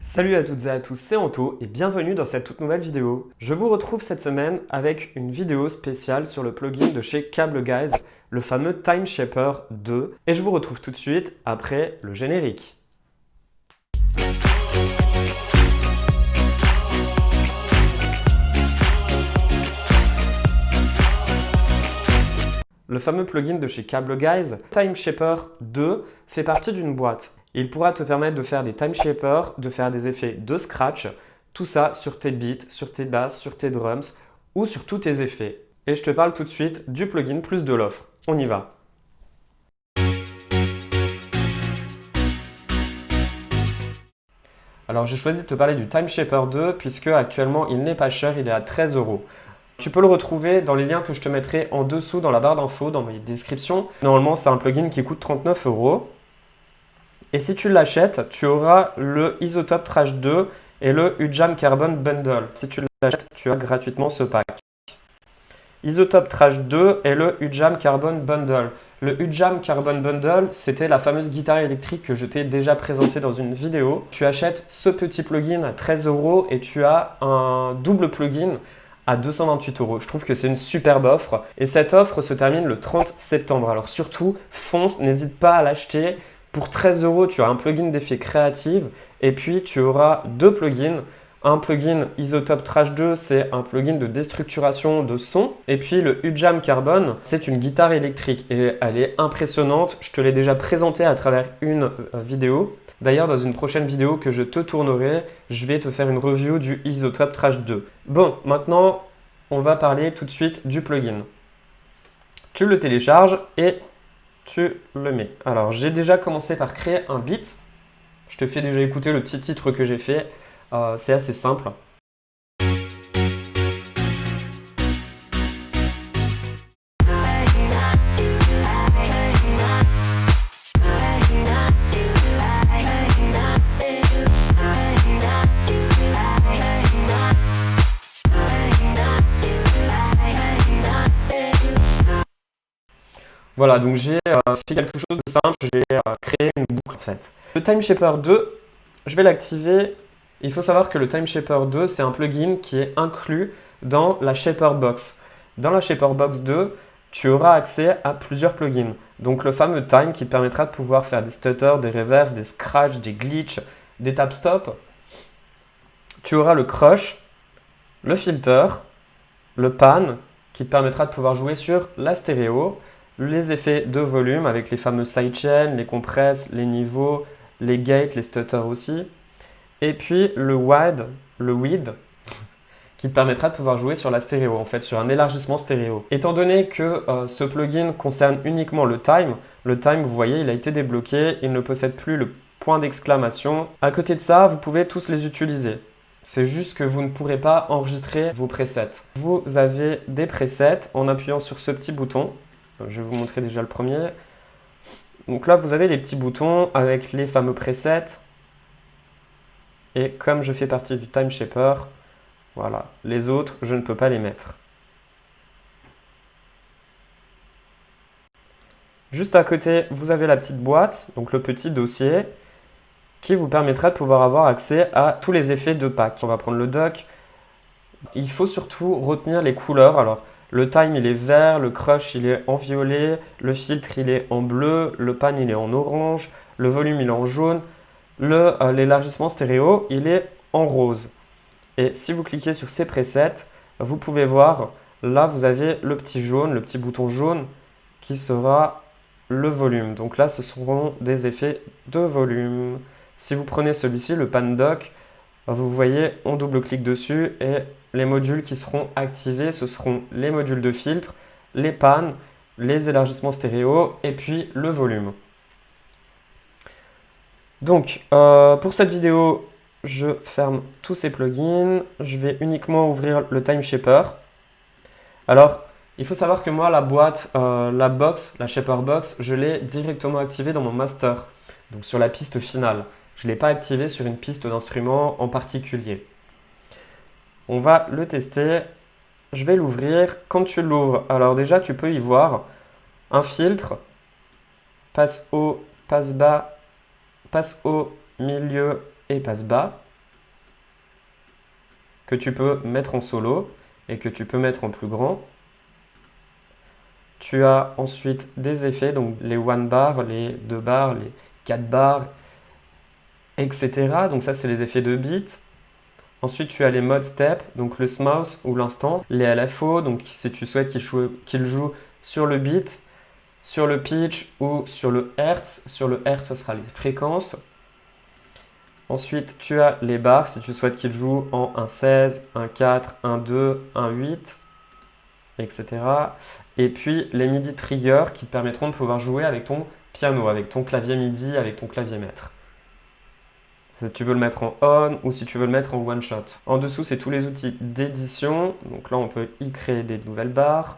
Salut à toutes et à tous, c'est Anto et bienvenue dans cette toute nouvelle vidéo. Je vous retrouve cette semaine avec une vidéo spéciale sur le plugin de chez Cable Guys, le fameux Time Shaper 2, et je vous retrouve tout de suite après le générique. Le fameux plugin de chez Cable Guys, Time Shaper 2, fait partie d'une boîte. Il pourra te permettre de faire des time shapers, de faire des effets de scratch, tout ça sur tes beats, sur tes basses, sur tes drums ou sur tous tes effets. Et je te parle tout de suite du plugin plus de l'offre. On y va. Alors j'ai choisi de te parler du Time Shaper 2 puisque actuellement il n'est pas cher, il est à 13 €. Tu peux le retrouver dans les liens que je te mettrai en dessous dans la barre d'infos, dans mes descriptions. Normalement c'est un plugin qui coûte 39 €. Et si tu l'achètes, tu auras le Isotope Trash 2 et le UJAM Carbon Bundle. Si tu l'achètes, tu as gratuitement ce pack. Isotope Trash 2 et le UJAM Carbon Bundle. Le UJAM Carbon Bundle, c'était la fameuse guitare électrique que je t'ai déjà présentée dans une vidéo. Tu achètes ce petit plugin à 13 € et tu as un double plugin à 228 €. Je trouve que c'est une superbe offre. Et cette offre se termine le 30 septembre. Alors surtout, fonce, n'hésite pas à l'acheter. Pour 13 €, tu as un plugin d'effet créatif et puis tu auras deux plugins. Un plugin Isotope Trash 2, c'est un plugin de déstructuration de son. Et puis le UJAM Carbon, c'est une guitare électrique et elle est impressionnante. Je te l'ai déjà présentée à travers une vidéo. D'ailleurs, dans une prochaine vidéo que je te tournerai, je vais te faire une review du Isotope Trash 2. Bon, maintenant, on va parler tout de suite du plugin. Tu le télécharges et tu le mets. Alors, j'ai déjà commencé par créer un beat. Je te fais déjà écouter le petit titre que j'ai fait. C'est assez simple. Voilà, donc j'ai fait quelque chose de simple, j'ai créé une boucle en fait. Le Time Shaper 2, je vais l'activer. Il faut savoir que le Time Shaper 2, c'est un plugin qui est inclus dans la Shaper Box. Dans la Shaper Box 2, tu auras accès à plusieurs plugins. Donc le fameux Time qui te permettra de pouvoir faire des stutters, des reverse, des scratch, des glitch, des tap stop. Tu auras le Crush, le Filter, le Pan qui te permettra de pouvoir jouer sur la stéréo, les effets de volume avec les fameux sidechains, les compresses, les niveaux, les gates, les stutters aussi. Et puis le width, qui te permettra de pouvoir jouer sur la stéréo, en fait, sur un élargissement stéréo. Étant donné que ce plugin concerne uniquement le time, vous voyez, il a été débloqué, il ne possède plus le point d'exclamation. À côté de ça, vous pouvez tous les utiliser. C'est juste que vous ne pourrez pas enregistrer vos presets. Vous avez des presets en appuyant sur ce petit bouton. Je vais vous montrer déjà le premier. Donc là, vous avez les petits boutons avec les fameux presets. Et comme je fais partie du Time Shaper, voilà, les autres, je ne peux pas les mettre. Juste à côté, vous avez la petite boîte, donc le petit dossier, qui vous permettra de pouvoir avoir accès à tous les effets de pack. On va prendre le dock. Il faut surtout retenir les couleurs. Alors, le time, il est vert, le crush, il est en violet, le filtre, il est en bleu, le pan, il est en orange, le volume, il est en jaune, l'élargissement stéréo, il est en rose. Et si vous cliquez sur ces presets, vous pouvez voir, là, vous avez le petit jaune, le petit bouton jaune qui sera le volume. Donc là, ce seront des effets de volume. Si vous prenez celui-ci, le pan dock, vous voyez, on double-clique dessus et les modules qui seront activés, ce seront les modules de filtre, les pans, les élargissements stéréo et puis le volume. Donc, pour cette vidéo, je ferme tous ces plugins. Je vais uniquement ouvrir le Time Shaper. Alors, il faut savoir que moi, la boîte, la Shaper Box, je l'ai directement activée dans mon master, donc sur la piste finale. Je ne l'ai pas activé sur une piste d'instrument en particulier. On va le tester. Je vais l'ouvrir. Quand tu l'ouvres, alors déjà, tu peux y voir un filtre, passe haut, passe bas, passe haut, milieu et passe bas. que tu peux mettre en solo et que tu peux mettre en plus grand. Tu as ensuite des effets, donc les 1 bar, les 2 bars, les 4 bars, etc. Donc ça, c'est les effets de beat. Ensuite, tu as les mode step, donc le smooth ou l'instant, les LFO, donc si tu souhaites qu'il joue sur le beat, sur le pitch ou sur le hertz. Sur le hertz, ce sera les fréquences. Ensuite, tu as les bars, si tu souhaites qu'il joue en 1.16, 1.4, 1.2, 1.8, etc. Et puis les MIDI triggers qui te permettront de pouvoir jouer avec ton piano, avec ton clavier MIDI, avec ton clavier maître. Si tu veux le mettre en on ou si tu veux le mettre en one shot. En dessous, c'est tous les outils d'édition. Donc là, on peut y créer des nouvelles barres.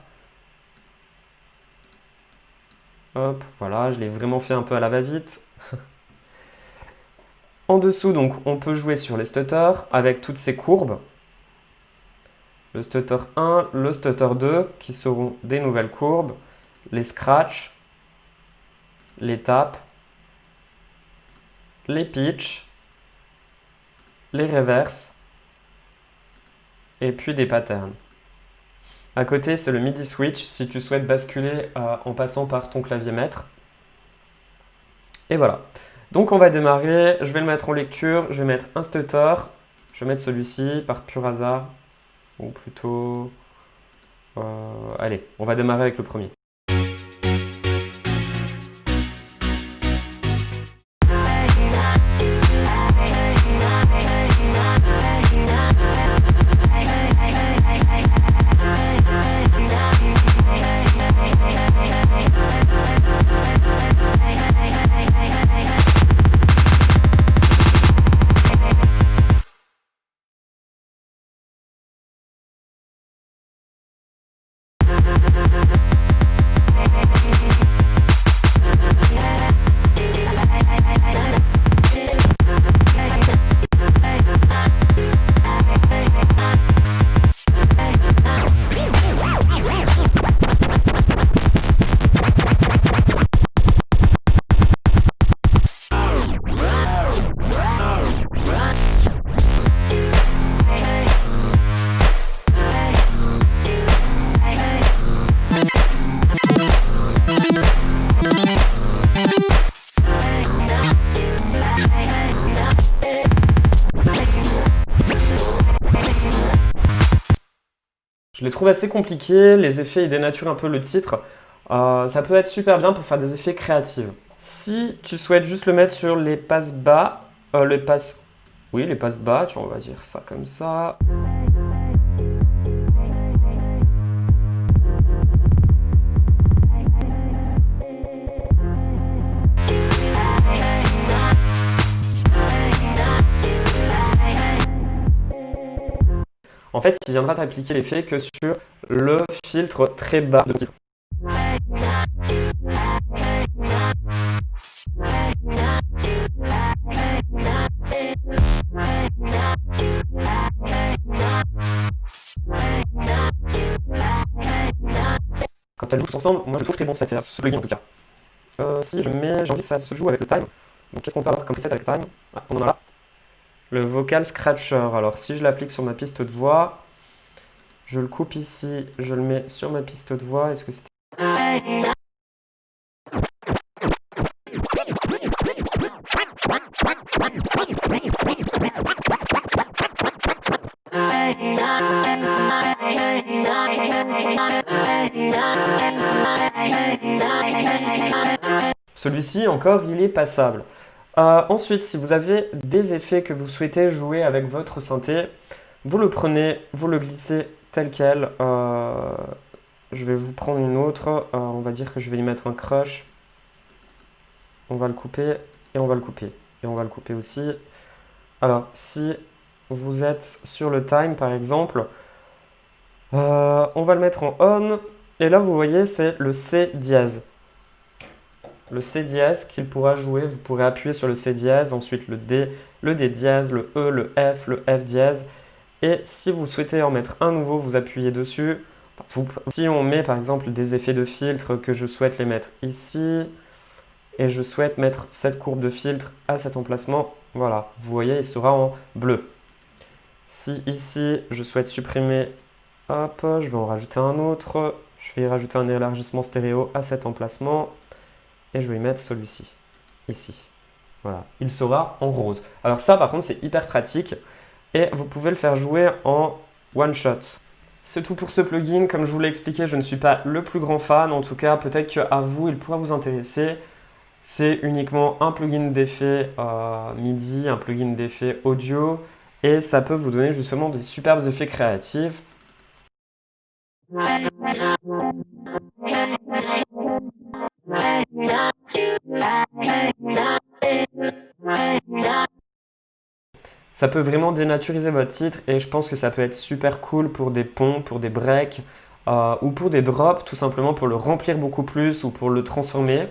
Hop, voilà, je l'ai vraiment fait un peu à la va-vite. En dessous, donc, on peut jouer sur les stutters avec toutes ces courbes. Le stutter 1, le stutter 2, qui seront des nouvelles courbes. Les scratchs, les taps, les pitchs, les reverses, et puis des patterns. À côté, c'est le MIDI switch si tu souhaites basculer en passant par ton clavier maître. Et voilà. Donc on va démarrer, je vais le mettre en lecture, je vais mettre un stutter, je vais mettre celui-ci par pur hasard, ou plutôt... allez, on va démarrer avec le premier. Je les trouve assez compliqués, les effets ils dénaturent un peu le titre. Ça peut être super bien pour faire des effets créatifs. Si tu souhaites juste le mettre sur les passes bas, les passes bas, on va dire ça comme ça. En fait, il viendra t'appliquer l'effet que sur le filtre très bas de titre. Quand elles jouent tous ensemble, moi je trouve très bon cette ce plugin en tout cas. Si j'ai envie que ça se joue avec le time, donc qu'est-ce qu'on peut avoir comme preset avec le time? On en a là. Le vocal scratcher. Alors si je l'applique sur ma piste de voix, je le coupe ici, je le mets sur ma piste de voix. Est-ce que c'était... Celui-ci encore, il est passable. Ensuite, si vous avez des effets que vous souhaitez jouer avec votre synthé, vous le prenez, vous le glissez tel quel. Je vais vous prendre une autre. On va dire que je vais y mettre un crush. On va le couper et on va le couper. Et on va le couper aussi. Alors, si vous êtes sur le time, par exemple, on va le mettre en on. Et là, vous voyez, c'est le C dièse. Le C dièse qu'il pourra jouer, vous pourrez appuyer sur le C dièse, ensuite le D dièse, le E, le F dièse. Et si vous souhaitez en mettre un nouveau, vous appuyez dessus. Si on met par exemple des effets de filtre que je souhaite les mettre ici, et je souhaite mettre cette courbe de filtre à cet emplacement, voilà, vous voyez, il sera en bleu. Si ici, je souhaite supprimer, hop, je vais en rajouter un autre. Je vais y rajouter un élargissement stéréo à cet emplacement. Et je vais y mettre celui-ci, ici. Voilà, il sera en rose. Alors ça, par contre, c'est hyper pratique. Et vous pouvez le faire jouer en one shot. C'est tout pour ce plugin. Comme je vous l'ai expliqué, je ne suis pas le plus grand fan. En tout cas, peut-être qu'à vous, il pourra vous intéresser. C'est uniquement un plugin d'effet MIDI, un plugin d'effet audio. Et ça peut vous donner justement des superbes effets créatifs. Ça peut vraiment dénaturiser votre titre et je pense que ça peut être super cool pour des ponts, pour des breaks ou pour des drops, tout simplement pour le remplir beaucoup plus ou pour le transformer.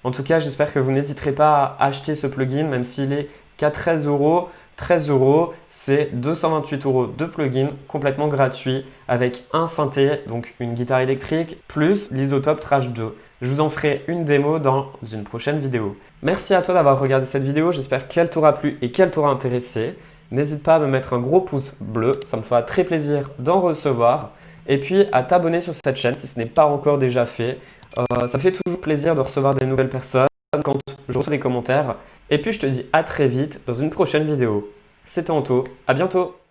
En tout cas, j'espère que vous n'hésiterez pas à acheter ce plugin, même s'il est qu'à 13 euros. 13 euros, c'est 228 euros de plugin complètement gratuit avec un synthé, donc une guitare électrique, plus l'Isotope Trash 2. Je vous en ferai une démo dans une prochaine vidéo. Merci à toi d'avoir regardé cette vidéo, j'espère qu'elle t'aura plu et qu'elle t'aura intéressé. N'hésite pas à me mettre un gros pouce bleu, ça me fera très plaisir d'en recevoir. Et puis à t'abonner sur cette chaîne si ce n'est pas encore déjà fait. Ça me fait toujours plaisir de recevoir des nouvelles personnes quand je reçois des commentaires. Et puis je te dis à très vite dans une prochaine vidéo. C'était Anto, à bientôt!